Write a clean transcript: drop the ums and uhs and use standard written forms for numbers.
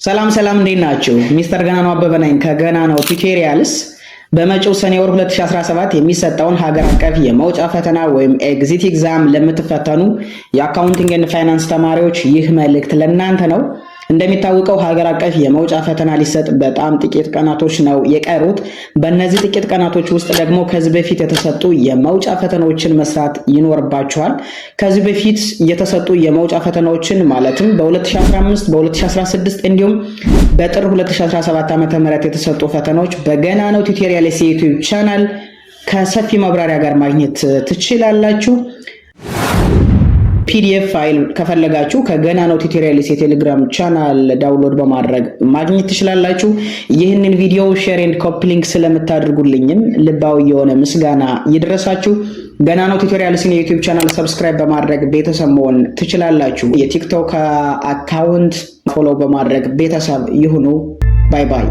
ሰላም እንዴት ናችሁ? ሚስተር ገናናው አበበ ነኝ ከገናናው ቱቶሪያልስ። በመጪው ሰኔ ወር 2017 የሚሰጠውን ሀገር አቀፍ የመውጫ ፈተና ወይም ኤግዚት ኤግዛም ለምትፈተኑ የአካውንቲንግ ኤንድ ፋይናንስ ተማሪዎች ይህ መልእክት ለእናንተ ነው። እንደሚታወቀው ሀገር አቀፍ የመውጫ ፈተና ሊሰጥ በጣም ጥቂት ቀናቶች ነው የቀሩት። በእነዚህ ጥቂት ቀናቶች ውስጥ ደግሞ ከዚህ በፊት የተሰጡ የመውጫ ፈተናዎችን መስራት ይኖርባችኋል። ከዚህ በፊት የተሰጡ የመውጫ ፈተናዎችን ማለትም በ2015 በ2016 እንዲሁም በጥር 2017 ዓ.ም የተሰጡ ፈተናዎች በገናናው ቱቶሪያልስ የዩቲዩብ ቻናል ከሰፊ ማብራሪያ ጋር ማግኘት ትችላላችሁ። ፒዲኤፍ ፋይል ከፈለጋችሁ ከገናናው ቱቶሪያልስ የቴሌግራም ቻናል ዳውንሎድ በማድረግ ማግኘት ትችላላችሁ። ይህንን ቪዲዮ ሼር ኤንድ ኮፒ ሊንክ ስለምታደርጉልኝም ልባዊ የሆነ ምስጋና ይድረሳችሁ። ገናናው ቱቶሪያልስን የዩቲዩብ ቻናል ሰብስክራይብ በማድረግ ቤተሰብ መሆን ትችላላችሁ። የቲክቶክ አካውንት ፎሎ በማድረግ ቤተሰብ ይሁኑ። ባይ ባይ።